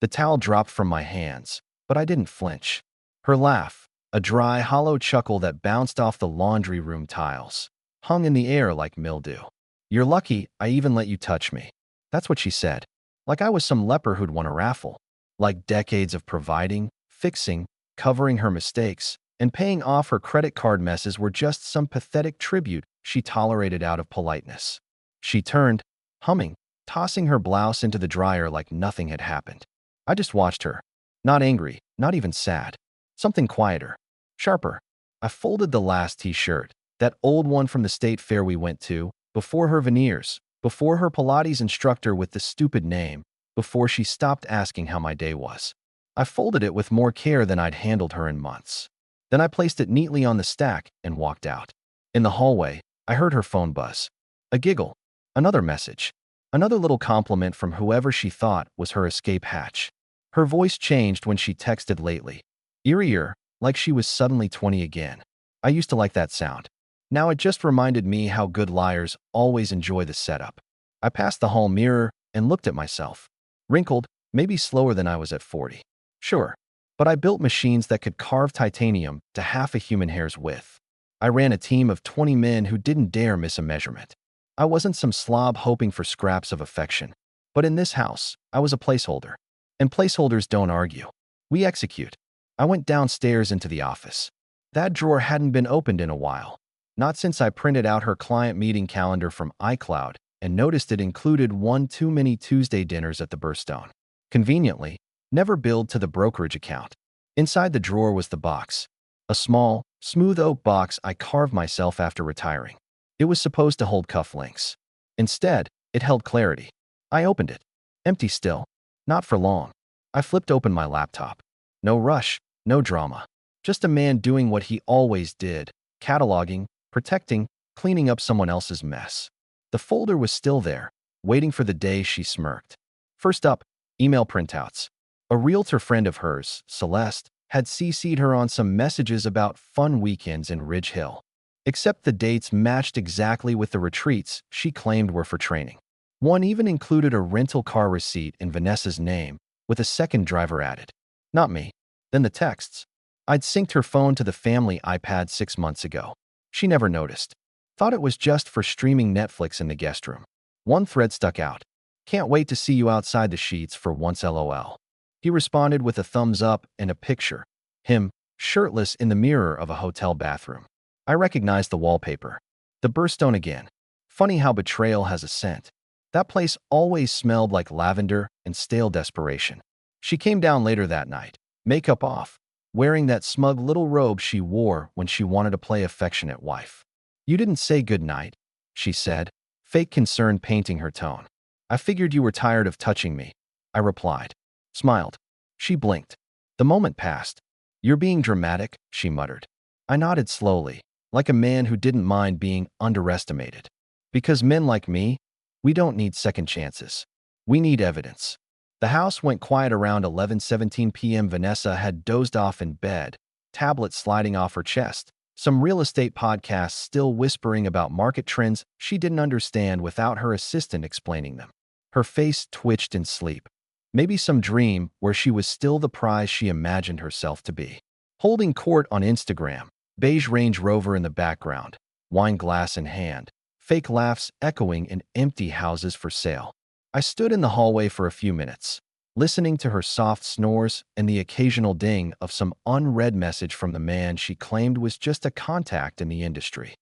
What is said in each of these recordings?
The towel dropped from my hands, but I didn't flinch. Her laugh, a dry, hollow chuckle that bounced off the laundry room tiles, hung in the air like mildew. "You're lucky I even let you touch me." That's what she said, like I was some leper who'd won a raffle. Like decades of providing, fixing, covering her mistakes, and paying off her credit card messes were just some pathetic tribute she tolerated out of politeness. She turned, humming, tossing her blouse into the dryer like nothing had happened. I just watched her. Not angry, not even sad. Something quieter, sharper. I folded the last t-shirt, that old one from the state fair we went to, before her veneers, before her Pilates instructor with the stupid name, before she stopped asking how my day was. I folded it with more care than I'd handled her in months. Then I placed it neatly on the stack and walked out. In the hallway, I heard her phone buzz. A giggle. Another message. Another little compliment from whoever she thought was her escape hatch. Her voice changed when she texted lately. Eerier, like she was suddenly 20 again. I used to like that sound. Now it just reminded me how good liars always enjoy the setup. I passed the hall mirror and looked at myself. Wrinkled, maybe slower than I was at 40. Sure, but I built machines that could carve titanium to half a human hair's width. I ran a team of 20 men who didn't dare miss a measurement. I wasn't some slob hoping for scraps of affection. But in this house, I was a placeholder. And placeholders don't argue. We execute. I went downstairs into the office. That drawer hadn't been opened in a while. Not since I printed out her client meeting calendar from iCloud and noticed it included one too many Tuesday dinners at the Burstone. Conveniently, never billed to the brokerage account. Inside the drawer was the box. A small, smooth oak box I carved myself after retiring. It was supposed to hold cufflinks. Instead, it held clarity. I opened it. Empty still. Not for long. I flipped open my laptop. No rush, no drama. Just a man doing what he always did, cataloging, protecting, cleaning up someone else's mess. The folder was still there, waiting for the day she smirked. First up, email printouts. A realtor friend of hers, Celeste, had CC'd her on some messages about fun weekends in Ridge Hill. Except the dates matched exactly with the retreats she claimed were for training. One even included a rental car receipt in Vanessa's name, with a second driver added. Not me. Then the texts. I'd synced her phone to the family iPad 6 months ago. She never noticed. Thought it was just for streaming Netflix in the guest room. One thread stuck out. Can't wait to see you outside the sheets for once LOL. He responded with a thumbs up and a picture. Him, shirtless in the mirror of a hotel bathroom. I recognized the wallpaper. The Burstone again. Funny how betrayal has a scent. That place always smelled like lavender and stale desperation. She came down later that night, makeup off, wearing that smug little robe she wore when she wanted to play affectionate wife. You didn't say good night, she said, fake concern painting her tone. I figured you were tired of touching me, I replied. Smiled. She blinked. The moment passed. You're being dramatic, she muttered. I nodded slowly, like a man who didn't mind being underestimated. Because men like me, we don't need second chances. We need evidence. The house went quiet around 11:17 p.m. Vanessa had dozed off in bed, tablet sliding off her chest, some real estate podcasts still whispering about market trends she didn't understand without her assistant explaining them. Her face twitched in sleep. Maybe some dream where she was still the prize she imagined herself to be. Holding court on Instagram, beige Range Rover in the background, wine glass in hand, fake laughs echoing in empty houses for sale. I stood in the hallway for a few minutes, listening to her soft snores and the occasional ding of some unread message from the man she claimed was just a contact in the industry.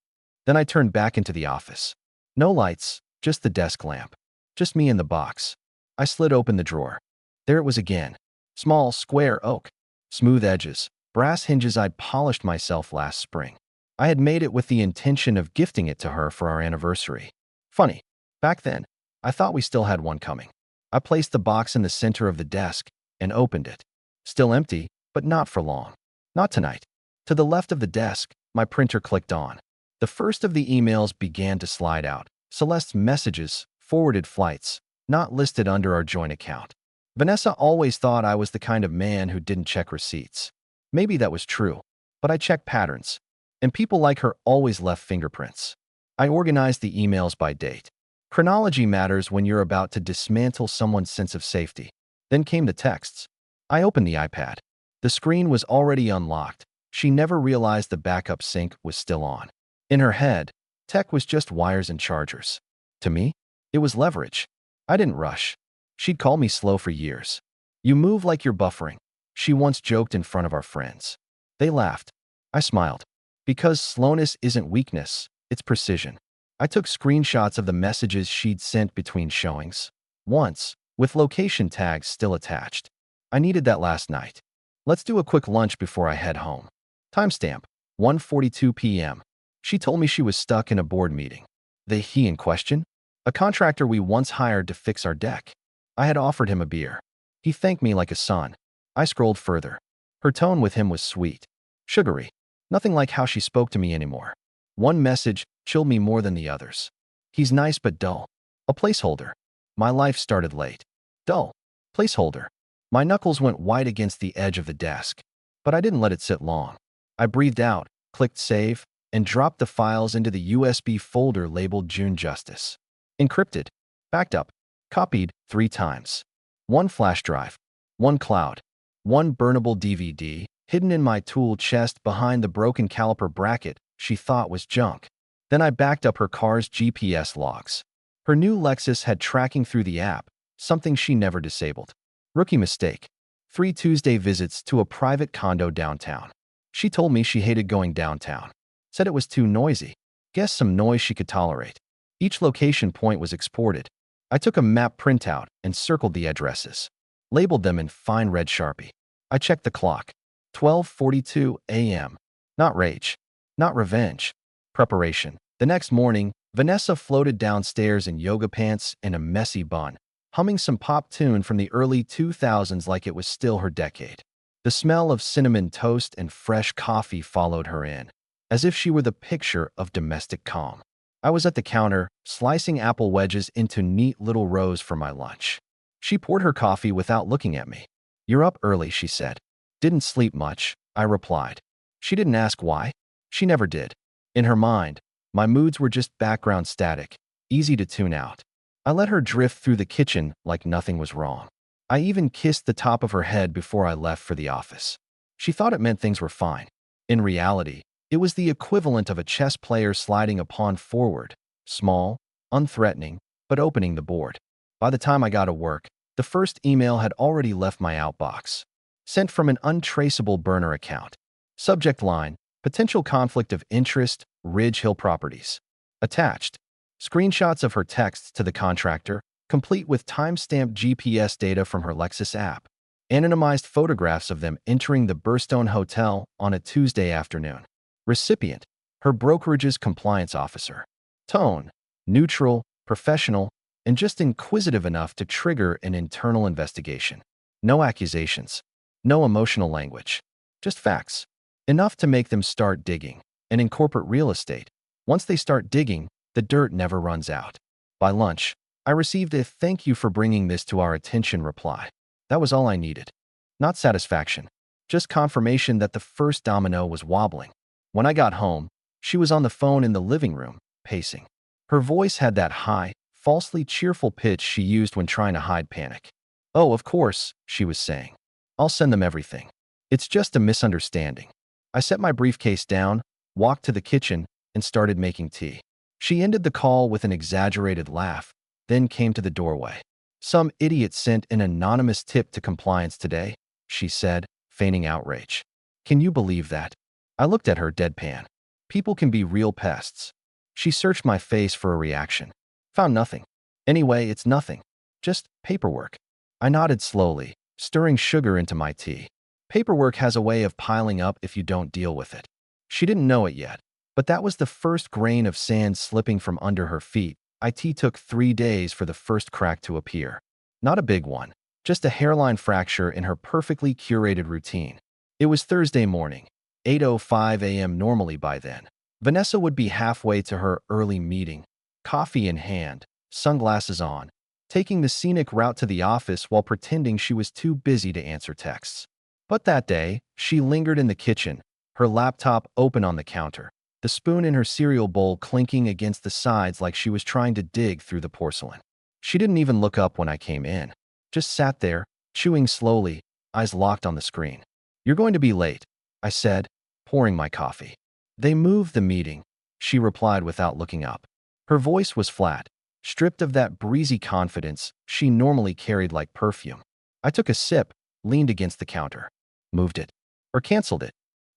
Then I turned back into the office. No lights, just the desk lamp. Just me and the box. I slid open the drawer. There it was again. Small, square oak. Smooth edges, brass hinges I'd polished myself last spring. I had made it with the intention of gifting it to her for our anniversary. Funny, back then, I thought we still had one coming. I placed the box in the center of the desk and opened it. Still empty, but not for long. Not tonight. To the left of the desk, my printer clicked on. The first of the emails began to slide out. Celeste's messages, forwarded flights, not listed under our joint account. Vanessa always thought I was the kind of man who didn't check receipts. Maybe that was true, but I checked patterns. And people like her always left fingerprints. I organized the emails by date. Chronology matters when you're about to dismantle someone's sense of safety. Then came the texts. I opened the iPad. The screen was already unlocked. She never realized the backup sync was still on. In her head, tech was just wires and chargers. To me, it was leverage. I didn't rush. She'd call me slow for years. You move like you're buffering, she once joked in front of our friends. They laughed. I smiled. Because slowness isn't weakness, it's precision. I took screenshots of the messages she'd sent between showings. Once, with location tags still attached. I needed that last night. Let's do a quick lunch before I head home. Timestamp, 1:42 p.m. She told me she was stuck in a board meeting. The he in question? A contractor we once hired to fix our deck. I had offered him a beer. He thanked me like a son. I scrolled further. Her tone with him was sweet. Sugary. Nothing like how she spoke to me anymore. One message chilled me more than the others. He's nice but dull. A placeholder. My life started late. Dull. Placeholder. My knuckles went white against the edge of the desk. But I didn't let it sit long. I breathed out, clicked save, and dropped the files into the USB folder labeled June Justice. Encrypted. Backed up. Copied 3 times. 1 flash drive. 1 cloud. 1 burnable DVD, hidden in my tool chest behind the broken caliper bracket she thought was junk. Then I backed up her car's GPS logs. Her new Lexus had tracking through the app, something she never disabled. Rookie mistake. 3 Tuesday visits to a private condo downtown. She told me she hated going downtown. Said it was too noisy. Guess some noise she could tolerate. Each location point was exported. I took a map printout and circled the addresses. Labeled them in fine red Sharpie. I checked the clock. 12:42 a.m. Not rage. Not revenge. Preparation. The next morning, Vanessa floated downstairs in yoga pants and a messy bun, humming some pop tune from the early 2000s like it was still her decade. The smell of cinnamon toast and fresh coffee followed her in, as if she were the picture of domestic calm. I was at the counter, slicing apple wedges into neat little rows for my lunch. She poured her coffee without looking at me. "You're up early," she said. "Didn't sleep much," I replied. She didn't ask why. She never did. In her mind, my moods were just background static, easy to tune out. I let her drift through the kitchen like nothing was wrong. I even kissed the top of her head before I left for the office. She thought it meant things were fine. In reality, it was the equivalent of a chess player sliding a pawn forward, small, unthreatening, but opening the board. By the time I got to work, the first email had already left my outbox. Sent from an untraceable burner account. Subject line, potential conflict of interest, Ridge Hill Properties. Attached, screenshots of her texts to the contractor, complete with timestamped GPS data from her Lexus app. Anonymized photographs of them entering the Burstone Hotel on a Tuesday afternoon. Recipient, her brokerage's compliance officer. Tone, neutral, professional, and just inquisitive enough to trigger an internal investigation. No accusations. No emotional language. Just facts. Enough to make them start digging. And in corporate real estate, once they start digging, the dirt never runs out. By lunch, I received a "thank you for bringing this to our attention" reply. That was all I needed. Not satisfaction. Just confirmation that the first domino was wobbling. When I got home, she was on the phone in the living room, pacing. Her voice had that high, falsely cheerful pitch she used when trying to hide panic. "Oh, of course," she was saying. "I'll send them everything. It's just a misunderstanding." I set my briefcase down, walked to the kitchen, and started making tea. She ended the call with an exaggerated laugh, then came to the doorway. "Some idiot sent an anonymous tip to compliance today," she said, feigning outrage. "Can you believe that?" I looked at her deadpan. People can be real pests. She searched my face for a reaction. Found nothing. "Anyway, it's nothing. Just paperwork." I nodded slowly, stirring sugar into my tea. Paperwork has a way of piling up if you don't deal with it. She didn't know it yet, but that was the first grain of sand slipping from under her feet. It took 3 days for the first crack to appear. Not a big one, just a hairline fracture in her perfectly curated routine. It was Thursday morning, 8:05 a.m. Normally by then, Vanessa would be halfway to her early meeting, coffee in hand, sunglasses on, taking the scenic route to the office while pretending she was too busy to answer texts. But that day, she lingered in the kitchen, her laptop open on the counter, the spoon in her cereal bowl clinking against the sides like she was trying to dig through the porcelain. She didn't even look up when I came in, just sat there, chewing slowly, eyes locked on the screen. "You're going to be late," I said, pouring my coffee. "They moved the meeting," she replied without looking up. Her voice was flat, stripped of that breezy confidence she normally carried like perfume. I took a sip, leaned against the counter. "Moved it? Or canceled it?"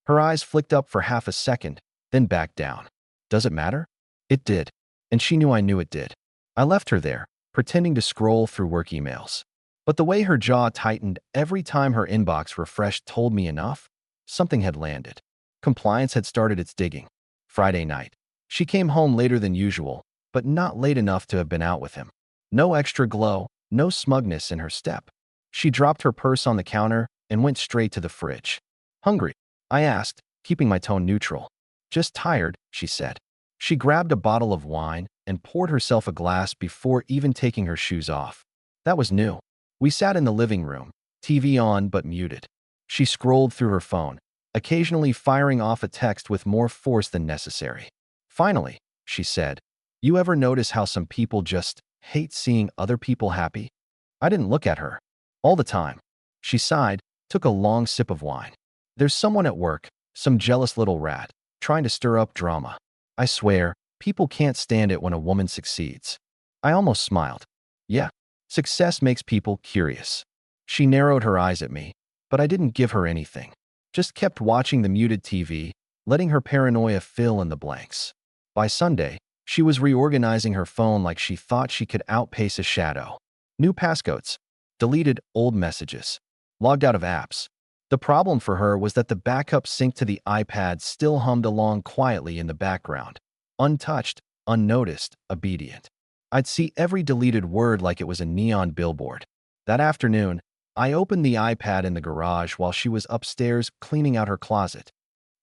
Her eyes flicked up for half a second, then back down. "Does it matter?" It did, and she knew I knew it did. I left her there, pretending to scroll through work emails. But the way her jaw tightened every time her inbox refreshed told me enough. Something had landed. Compliance had started its digging. Friday night. She came home later than usual, but not late enough to have been out with him. No extra glow, no smugness in her step. She dropped her purse on the counter and went straight to the fridge. "Hungry?" I asked, keeping my tone neutral. "Just tired," she said. She grabbed a bottle of wine and poured herself a glass before even taking her shoes off. That was new. We sat in the living room, TV on but muted. She scrolled through her phone, occasionally firing off a text with more force than necessary. "Finally," she said, "you ever notice how some people just hate seeing other people happy?" I didn't look at her. "All the time." She sighed, took a long sip of wine. "There's someone at work, some jealous little rat, trying to stir up drama. I swear, people can't stand it when a woman succeeds." I almost smiled. "Yeah, success makes people curious." She narrowed her eyes at me, but I didn't give her anything. Just kept watching the muted TV, letting her paranoia fill in the blanks. By Sunday, she was reorganizing her phone like she thought she could outpace a shadow. New passcodes, deleted old messages, logged out of apps. The problem for her was that the backup sync to the iPad still hummed along quietly in the background, untouched, unnoticed, obedient. I'd see every deleted word like it was a neon billboard. That afternoon, I opened the iPad in the garage while she was upstairs cleaning out her closet.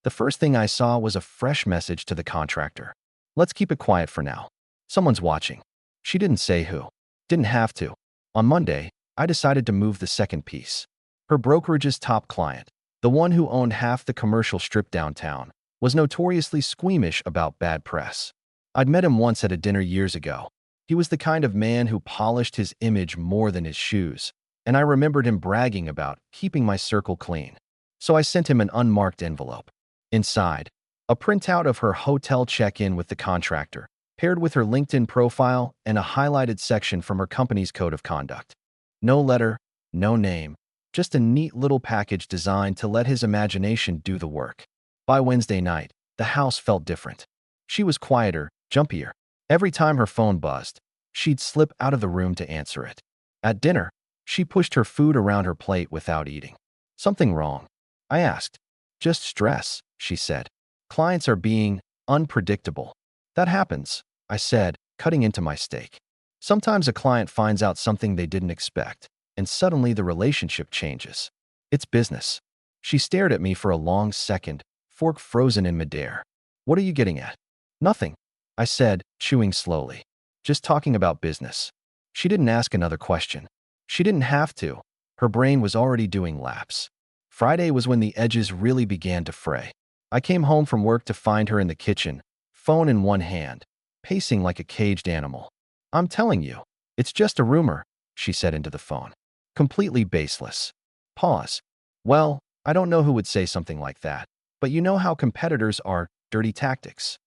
The first thing I saw was a fresh message to the contractor. "Let's keep it quiet for now. Someone's watching." She didn't say who. Didn't have to. On Monday, I decided to move the second piece. Her brokerage's top client, the one who owned half the commercial strip downtown, was notoriously squeamish about bad press. I'd met him once at a dinner years ago. He was the kind of man who polished his image more than his shoes, and I remembered him bragging about keeping my circle clean. So I sent him an unmarked envelope. Inside, a printout of her hotel check-in with the contractor, paired with her LinkedIn profile and a highlighted section from her company's code of conduct. No letter, no name, just a neat little package designed to let his imagination do the work. By Wednesday night, the house felt different. She was quieter, jumpier. Every time her phone buzzed, she'd slip out of the room to answer it. At dinner, she pushed her food around her plate without eating. "Something wrong?" I asked. "Just stress," she said. "Clients are being unpredictable." "That happens," I said, cutting into my steak. "Sometimes a client finds out something they didn't expect, and suddenly the relationship changes. It's business." She stared at me for a long second, fork frozen in midair. "What are you getting at?" "Nothing," I said, chewing slowly. "Just talking about business." She didn't ask another question. She didn't have to. Her brain was already doing laps. Friday was when the edges really began to fray. I came home from work to find her in the kitchen, phone in one hand, pacing like a caged animal. "I'm telling you, it's just a rumor," she said into the phone. Completely baseless. Pause. "Well, I don't know who would say something like that, but you know how competitors are, dirty tactics."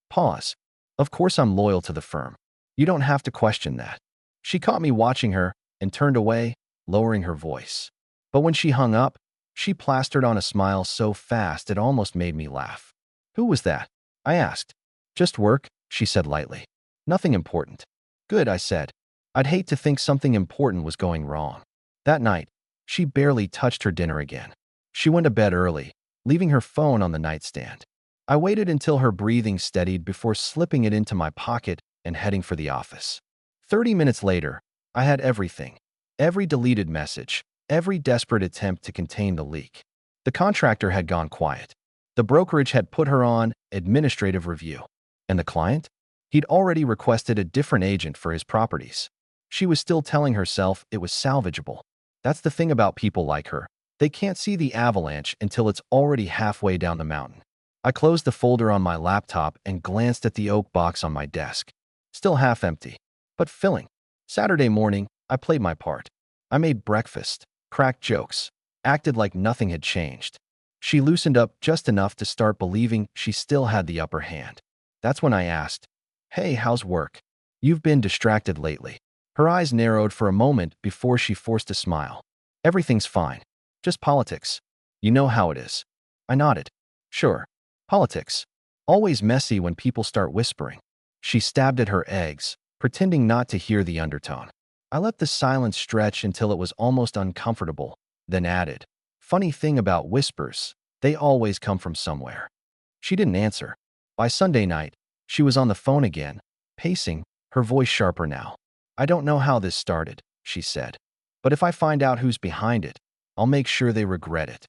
Pause. "Of course I'm loyal to the firm. You don't have to question that." She caught me watching her and turned away, lowering her voice. But when she hung up, she plastered on a smile so fast it almost made me laugh. "Who was that?" I asked. "Just work," she said lightly. "Nothing important." "Good," I said. I'd hate to think something important was going wrong. That night, she barely touched her dinner again. She went to bed early, leaving her phone on the nightstand. I waited until her breathing steadied before slipping it into my pocket and heading for the office. 30 minutes later, I had everything. Every deleted message, every desperate attempt to contain the leak. The contractor had gone quiet. The brokerage had put her on administrative review. And the client? He'd already requested a different agent for his properties. She was still telling herself it was salvageable. That's the thing about people like her. They can't see the avalanche until it's already halfway down the mountain. I closed the folder on my laptop and glanced at the oak box on my desk. Still half empty, but filling. Saturday morning, I played my part. I made breakfast, cracked jokes, acted like nothing had changed. She loosened up just enough to start believing she still had the upper hand. That's when I asked, "Hey, how's work? You've been distracted lately." Her eyes narrowed for a moment before she forced a smile. "Everything's fine. Just politics. You know how it is." I nodded. "Sure. Politics. Always messy when people start whispering." She stabbed at her eggs, pretending not to hear the undertone. I let the silence stretch until it was almost uncomfortable, then added, "Funny thing about whispers, they always come from somewhere." She didn't answer. By Sunday night, she was on the phone again, pacing, her voice sharper now. "I don't know how this started," she said, "but if I find out who's behind it, I'll make sure they regret it."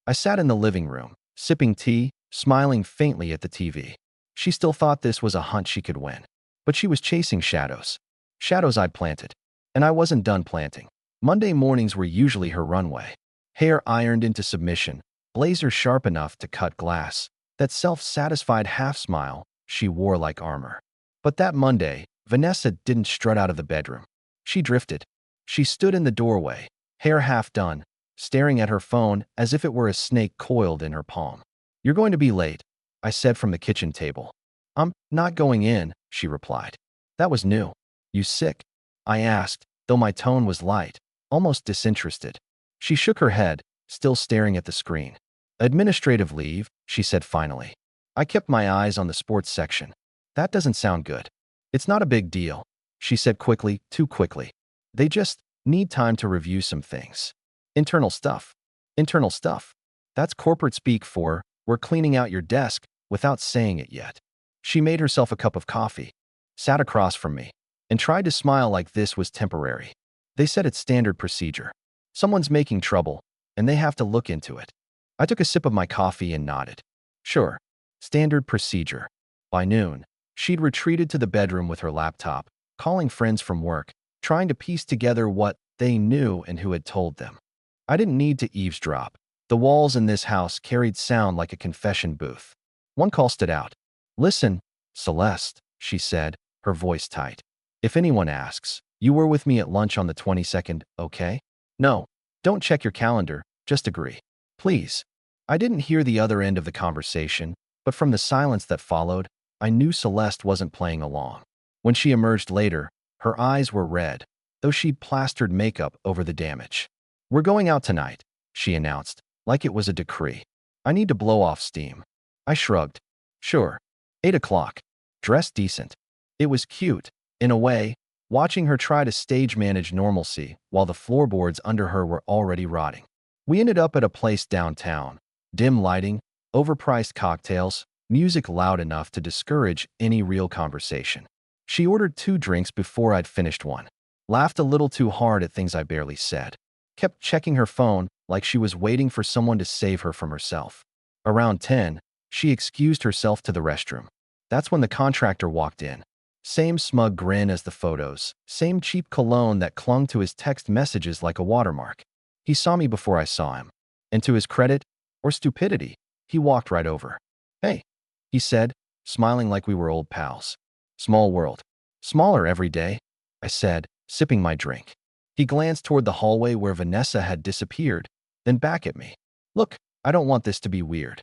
I sat in the living room, sipping tea, smiling faintly at the TV. She still thought this was a hunt she could win. But she was chasing shadows. Shadows I'd planted. And I wasn't done planting. Monday mornings were usually her runway. Hair ironed into submission, blazer sharp enough to cut glass, that self-satisfied half-smile she wore like armor. But that Monday, Vanessa didn't strut out of the bedroom. She drifted. She stood in the doorway, hair half done, staring at her phone as if it were a snake coiled in her palm. "You're going to be late," I said from the kitchen table. "I'm not going in," she replied. That was new. "You sick?" I asked, though my tone was light, almost disinterested. She shook her head, still staring at the screen. "Administrative leave," she said finally. I kept my eyes on the sports section. "That doesn't sound good." "It's not a big deal," she said quickly, too quickly. "They just need time to review some things." Internal stuff. Internal stuff. That's corporate speak for, "We're cleaning out your desk," without saying it yet. She made herself a cup of coffee, sat across from me, and tried to smile like this was temporary. "They said it's standard procedure. Someone's making trouble, and they have to look into it." I took a sip of my coffee and nodded. Sure, standard procedure. By noon, she'd retreated to the bedroom with her laptop, calling friends from work, trying to piece together what they knew and who had told them. I didn't need to eavesdrop. The walls in this house carried sound like a confession booth. One call stood out. "Listen, Celeste," she said, her voice tight. "If anyone asks, you were with me at lunch on the 22nd, okay? No, don't check your calendar, just agree. Please." I didn't hear the other end of the conversation, but from the silence that followed, I knew Celeste wasn't playing along. When she emerged later, her eyes were red, though she'd plastered makeup over the damage. "We're going out tonight," she announced, like it was a decree. "I need to blow off steam." I shrugged. "Sure. 8 o'clock. Dress decent." It was cute, in a way, watching her try to stage manage normalcy while the floorboards under her were already rotting. We ended up at a place downtown. Dim lighting, overpriced cocktails, music loud enough to discourage any real conversation. She ordered 2 drinks before I'd finished one. Laughed a little too hard at things I barely said. Kept checking her phone like she was waiting for someone to save her from herself. Around 10, she excused herself to the restroom. That's when the contractor walked in. Same smug grin as the photos, same cheap cologne that clung to his text messages like a watermark. He saw me before I saw him. And to his credit, or stupidity, he walked right over. "Hey," he said, smiling like we were old pals. "Small world. Smaller every day," I said, sipping my drink. He glanced toward the hallway where Vanessa had disappeared, then back at me. "Look, I don't want this to be weird."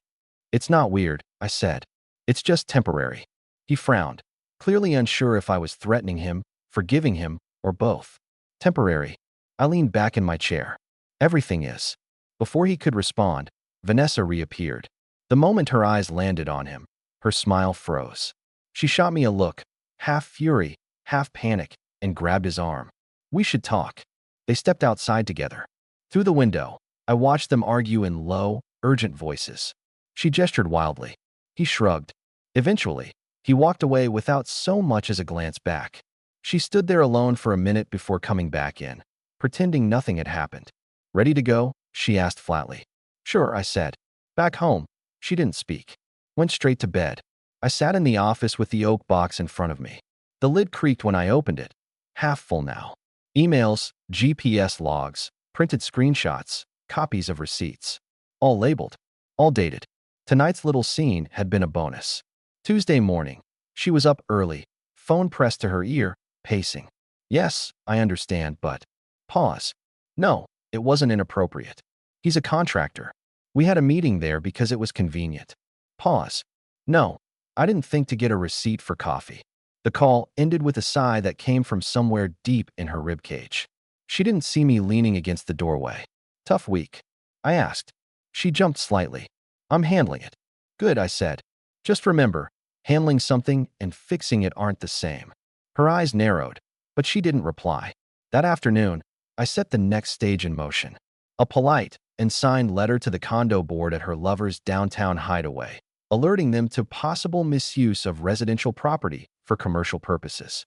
"It's not weird," I said. "It's just temporary." He frowned, clearly unsure if I was threatening him, forgiving him, or both. "Temporary." I leaned back in my chair. "Everything is." Before he could respond, Vanessa reappeared. The moment her eyes landed on him, her smile froze. She shot me a look, half fury, half panic, and grabbed his arm. "We should talk." They stepped outside together. Through the window, I watched them argue in low, urgent voices. She gestured wildly. He shrugged. Eventually, he walked away without so much as a glance back. She stood there alone for a minute before coming back in, pretending nothing had happened. "Ready to go?" she asked flatly. "Sure," I said. Back home, she didn't speak. Went straight to bed. I sat in the office with the oak box in front of me. The lid creaked when I opened it. Half full now. Emails, GPS logs, printed screenshots, copies of receipts. All labeled. All dated. Tonight's little scene had been a bonus. Tuesday morning. She was up early, phone pressed to her ear, pacing. "Yes, I understand, but..." Pause. "No, It wasn't inappropriate. He's a contractor. We had a meeting there because it was convenient. Pause. No, I didn't think to get a receipt for coffee. The call ended with a sigh that came from somewhere deep in her ribcage. She didn't see me leaning against the doorway. Tough week? I asked. She jumped slightly. I'm handling it. Good, I said. Just remember, handling something and fixing it aren't the same. Her eyes narrowed, but she didn't reply. That afternoon, I set the next stage in motion. A polite and signed letter to the condo board at her lover's downtown hideaway, alerting them to possible misuse of residential property for commercial purposes.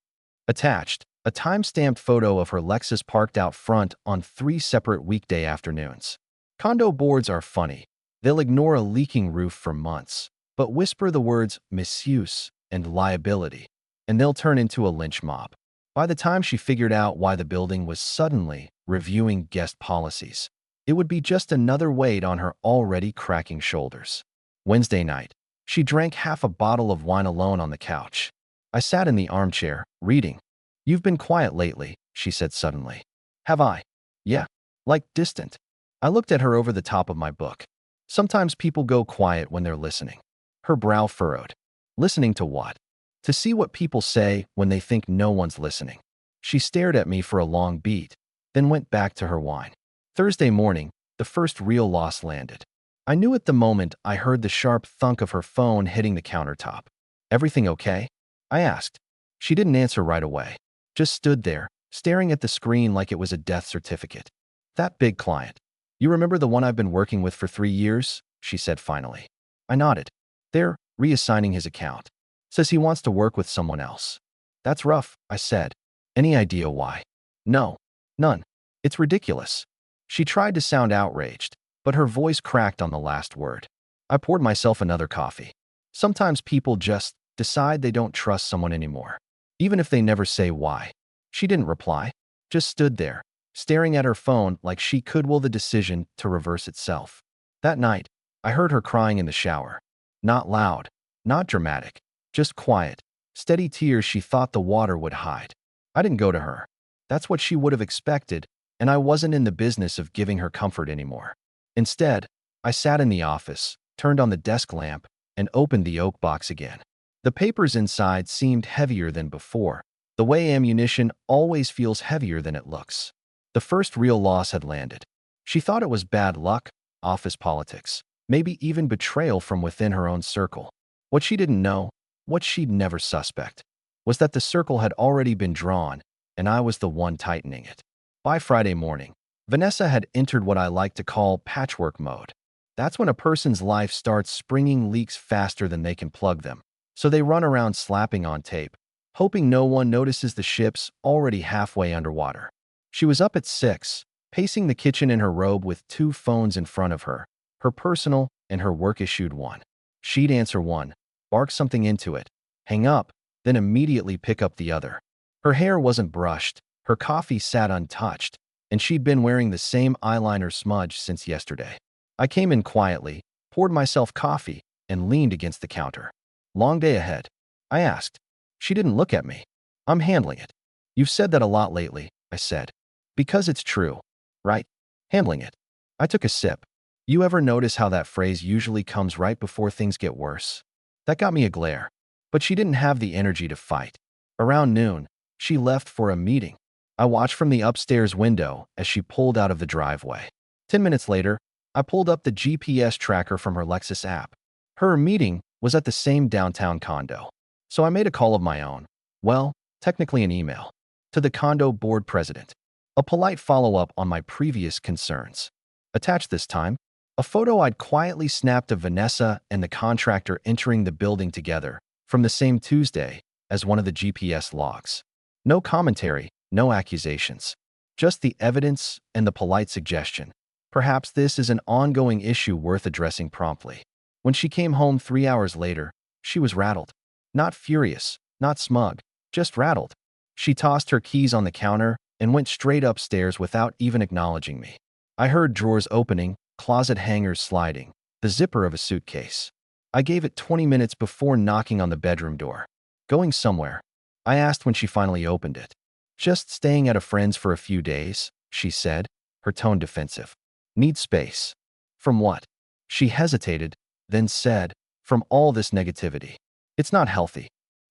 Attached, a time-stamped photo of her Lexus parked out front on 3 separate weekday afternoons. Condo boards are funny. They'll ignore a leaking roof for months, but whisper the words misuse and liability, and they'll turn into a lynch mob. By the time she figured out why the building was suddenly reviewing guest policies, it would be just another weight on her already cracking shoulders. Wednesday night, she drank half a bottle of wine alone on the couch. I sat in the armchair, reading. You've been quiet lately, she said suddenly. Have I? Yeah. Like distant. I looked at her over the top of my book. Sometimes people go quiet when they're listening. Her brow furrowed. Listening to what? To see what people say when they think no one's listening. She stared at me for a long beat, then went back to her wine. Thursday morning, the first real loss landed. I knew at the moment I heard the sharp thunk of her phone hitting the countertop. Everything okay? I asked. She didn't answer right away. Just stood there, staring at the screen like it was a death certificate. That big client. You remember the one I've been working with for 3 years? She said finally. I nodded. They're reassigning his account. Says he wants to work with someone else. That's rough, I said. Any idea why? No. None. It's ridiculous. She tried to sound outraged, but her voice cracked on the last word. I poured myself another coffee. Sometimes people just decide they don't trust someone anymore, even if they never say why. She didn't reply, just stood there, staring at her phone like she could will the decision to reverse itself. That night, I heard her crying in the shower. Not loud, not dramatic, just quiet, steady tears she thought the water would hide. I didn't go to her. That's what she would have expected, and I wasn't in the business of giving her comfort anymore. Instead, I sat in the office, turned on the desk lamp, and opened the oak box again. The papers inside seemed heavier than before, the way ammunition always feels heavier than it looks. The first real loss had landed. She thought it was bad luck, office politics, maybe even betrayal from within her own circle. What she didn't know, what she'd never suspect, was that the circle had already been drawn, and I was the one tightening it. By Friday morning, Vanessa had entered what I like to call patchwork mode. That's when a person's life starts springing leaks faster than they can plug them, so they run around slapping on tape, hoping no one notices the ship's already halfway underwater. She was up at 6, pacing the kitchen in her robe with 2 phones in front of her, her personal and her work-issued one. She'd answer one, bark something into it, hang up, then immediately pick up the other. Her hair wasn't brushed, her coffee sat untouched, and she'd been wearing the same eyeliner smudge since yesterday. I came in quietly, poured myself coffee, and leaned against the counter. Long day ahead? I asked. She didn't look at me. I'm handling it. You've said that a lot lately, I said. Because it's true, right? Handling it. I took a sip. You ever notice how that phrase usually comes right before things get worse? That got me a glare. But she didn't have the energy to fight. Around noon, she left for a meeting. I watched from the upstairs window as she pulled out of the driveway. 10 minutes later, I pulled up the GPS tracker from her Lexus app. Her meeting was at the same downtown condo. So I made a call of my own. Well, technically an email. To the condo board president. A polite follow-up on my previous concerns. Attached this time, a photo I'd quietly snapped of Vanessa and the contractor entering the building together from the same Tuesday as one of the GPS logs. No commentary, no accusations. Just the evidence and the polite suggestion. Perhaps this is an ongoing issue worth addressing promptly. When she came home 3 hours later, she was rattled. Not furious, not smug, just rattled. She tossed her keys on the counter and went straight upstairs without even acknowledging me. I heard drawers opening, closet hangers sliding, the zipper of a suitcase. I gave it 20 minutes before knocking on the bedroom door. Going somewhere? I asked when she finally opened it. Just staying at a friend's for a few days, she said. her tone defensive. Need space. From what? She hesitated, then said, from all this negativity. It's not healthy.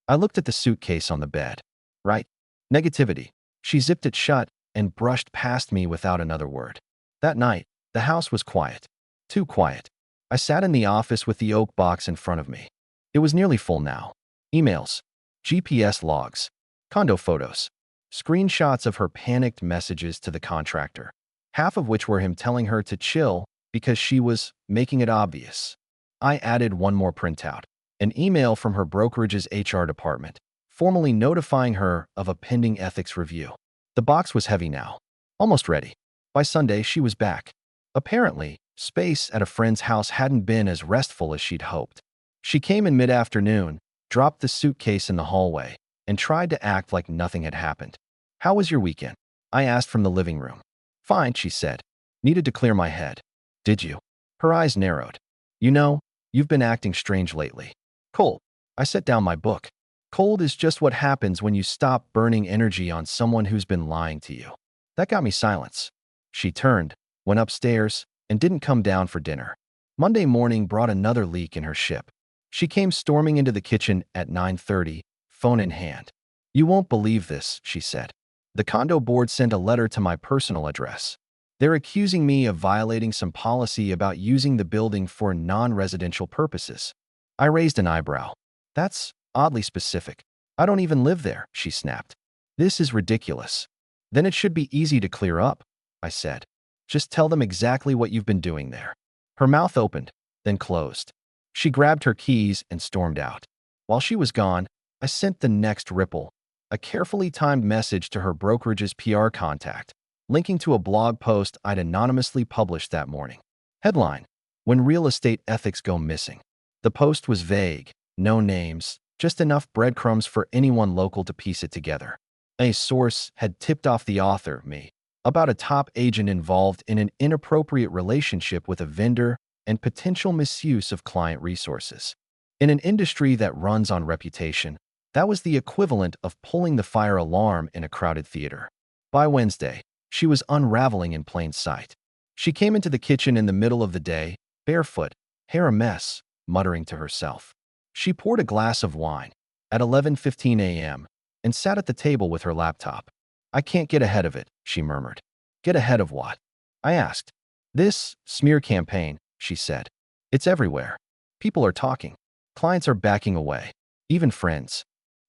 I looked at the suitcase on the bed. Right? Negativity. She zipped it shut and brushed past me without another word. That night, the house was quiet. Too quiet. I sat in the office with the oak box in front of me. It was nearly full now. Emails, GPS logs, condo photos, screenshots of her panicked messages to the contractor, half of which were him telling her to chill because she was making it obvious. I added one more printout, an email from her brokerage's HR department, formally notifying her of a pending ethics review. The box was heavy now, almost ready. By Sunday, she was back. Apparently, space at a friend's house hadn't been as restful as she'd hoped. She came in mid-afternoon, dropped the suitcase in the hallway, and tried to act like nothing had happened. How was your weekend? I asked from the living room. Fine, she said. Needed to clear my head. Did you? Her eyes narrowed. You know, you've been acting strange lately. Cold. I set down my book. Cold is just what happens when you stop burning energy on someone who's been lying to you. That got me silence. She turned, went upstairs, and didn't come down for dinner. Monday morning brought another leak in her ship. She came storming into the kitchen at 9:30, phone in hand. You won't believe this, she said. The condo board sent a letter to my personal address. They're accusing me of violating some policy about using the building for non-residential purposes. I raised an eyebrow. That's oddly specific. I don't even live there, she snapped. This is ridiculous. Then it should be easy to clear up, I said. Just tell them exactly what you've been doing there. Her mouth opened, then closed. She grabbed her keys and stormed out. While she was gone, I sent the next ripple, a carefully timed message to her brokerage's PR contact, linking to a blog post I'd anonymously published that morning. Headline: When real estate ethics go missing. The post was vague, no names, just enough breadcrumbs for anyone local to piece it together. A source had tipped off the author, me, about a top agent involved in an inappropriate relationship with a vendor and potential misuse of client resources. In an industry that runs on reputation, that was the equivalent of pulling the fire alarm in a crowded theater. By Wednesday, she was unraveling in plain sight. She came into the kitchen in the middle of the day, barefoot, hair a mess, muttering to herself. She poured a glass of wine at 11:15 a.m. and sat at the table with her laptop. I can't get ahead of it, she murmured. Get ahead of what? I asked. This smear campaign, she said. It's everywhere. People are talking. Clients are backing away. Even friends.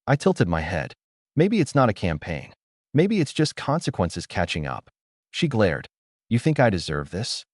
I tilted my head. Maybe it's not a campaign. Maybe it's just consequences catching up. She glared. You think I deserve this?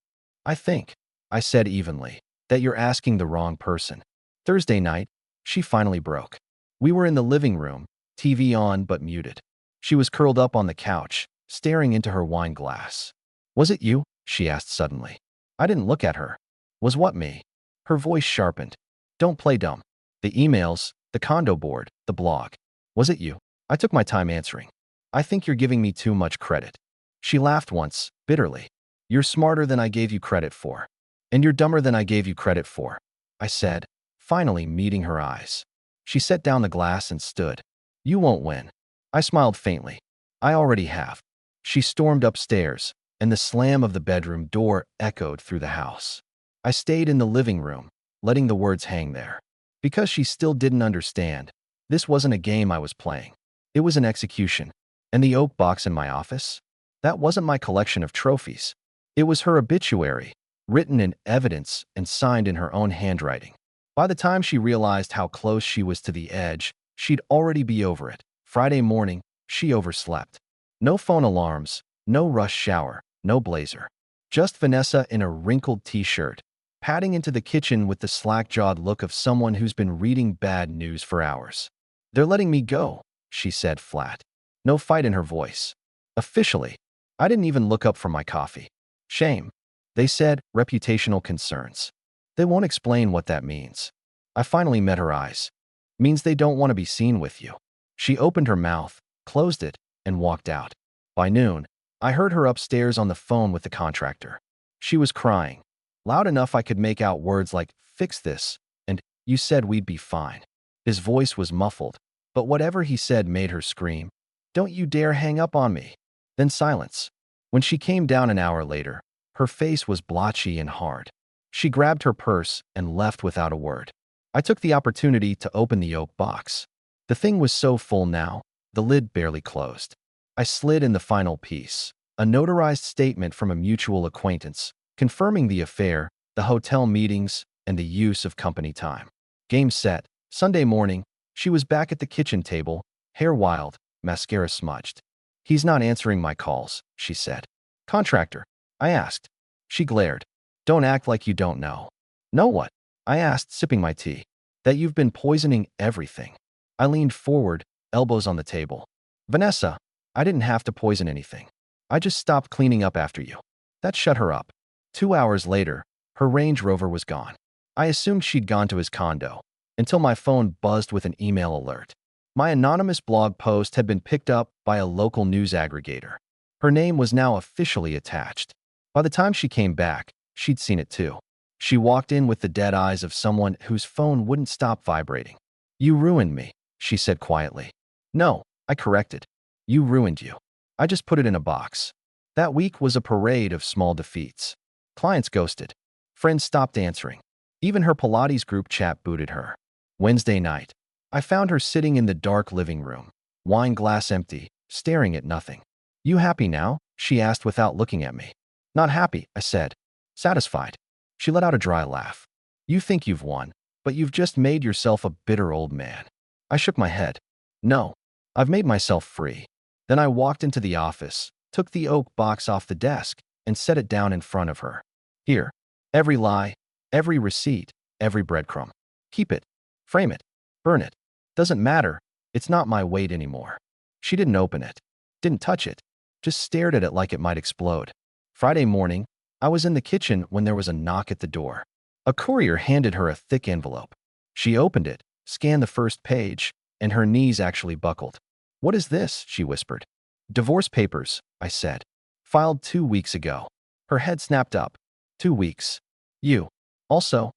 I think, I said evenly, that you're asking the wrong person. Thursday night, she finally broke. We were in the living room, TV on but muted. She was curled up on the couch, staring into her wine glass. Was it you? She asked suddenly. I didn't look at her. Was what me? Her voice sharpened. Don't play dumb. The emails, the condo board, the blog. Was it you? I took my time answering. I think you're giving me too much credit. She laughed once, bitterly. You're smarter than I gave you credit for. And you're dumber than I gave you credit for, I said, finally meeting her eyes. She set down the glass and stood. You won't win. I smiled faintly. I already have. She stormed upstairs, and the slam of the bedroom door echoed through the house. I stayed in the living room, letting the words hang there. Because she still didn't understand, this wasn't a game I was playing. It was an execution. And the oak box in my office? That wasn't my collection of trophies. It was her obituary, written in evidence and signed in her own handwriting. By the time she realized how close she was to the edge, she'd already be over it. Friday morning, she overslept. No phone alarms, no rush shower, no blazer. Just Vanessa in a wrinkled t-shirt, padding into the kitchen with the slack-jawed look of someone who's been reading bad news for hours. They're letting me go, she said flat. No fight in her voice. Officially. I didn't even look up from my coffee. Shame. They said reputational concerns. They won't explain what that means. I finally met her eyes. Means they don't want to be seen with you. She opened her mouth, closed it, and walked out. By noon, I heard her upstairs on the phone with the contractor. She was crying, loud enough I could make out words like, fix this, and you said we'd be fine. His voice was muffled, but whatever he said made her scream. Don't you dare hang up on me. Then silence. When she came down an hour later, her face was blotchy and hard. She grabbed her purse and left without a word. I took the opportunity to open the oak box. The thing was so full now, the lid barely closed. I slid in the final piece, a notarized statement from a mutual acquaintance, confirming the affair, the hotel meetings, and the use of company time. Game set. Sunday morning, she was back at the kitchen table, hair wild, mascara smudged. "He's not answering my calls," she said. "Contractor?" I asked. She glared. "Don't act like you don't know." "Know what?" I asked, sipping my tea. "That you've been poisoning everything." I leaned forward, elbows on the table. "Vanessa, I didn't have to poison anything. I just stopped cleaning up after you." That shut her up. 2 hours later, her Range Rover was gone. I assumed she'd gone to his condo, until my phone buzzed with an email alert. My anonymous blog post had been picked up by a local news aggregator. Her name was now officially attached. By the time she came back, she'd seen it too. She walked in with the dead eyes of someone whose phone wouldn't stop vibrating. "You ruined me," she said quietly. "No," I corrected. "You ruined you. I just put it in a box." That week was a parade of small defeats. Clients ghosted. Friends stopped answering. Even her Pilates group chat booted her. Wednesday night, I found her sitting in the dark living room, wine glass empty, staring at nothing. "You happy now?" she asked without looking at me. "Not happy," I said. "Satisfied." She let out a dry laugh. "You think you've won, but you've just made yourself a bitter old man." I shook my head. "No, I've made myself free." Then I walked into the office, took the oak box off the desk, and set it down in front of her. "Here. Every lie, every receipt, every breadcrumb. Keep it. Frame it. Burn it. Doesn't matter. It's not my weight anymore." She didn't open it. Didn't touch it. Just stared at it like it might explode. Friday morning, I was in the kitchen when there was a knock at the door. A courier handed her a thick envelope. She opened it, scanned the first page, and her knees actually buckled. "What is this?" she whispered. "Divorce papers," I said. "Filed 2 weeks ago." Her head snapped up. 2 weeks. "You." "Also,"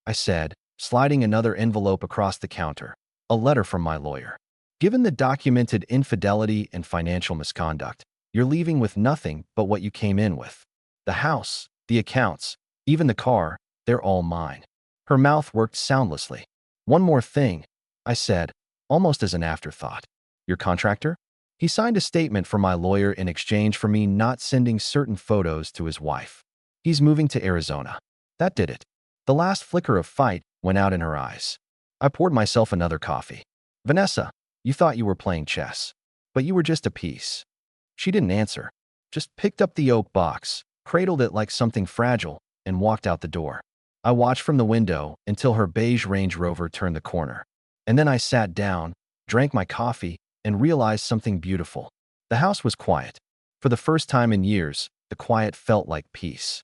I said, sliding another envelope across the counter. "A letter from my lawyer. Given the documented infidelity and financial misconduct, you're leaving with nothing but what you came in with. The house, the accounts, even the car, they're all mine." Her mouth worked soundlessly. "One more thing," I said, almost as an afterthought. "Your contractor?" He signed a statement from my lawyer in exchange for me not sending certain photos to his wife. "He's moving to Arizona." That did it. The last flicker of fight went out in her eyes. I poured myself another coffee. "Vanessa, you thought you were playing chess, but you were just a piece." She didn't answer, just picked up the oak box, cradled it like something fragile, and walked out the door. I watched from the window until her beige Range Rover turned the corner. And then I sat down, drank my coffee, and realized something beautiful. The house was quiet. For the first time in years, the quiet felt like peace.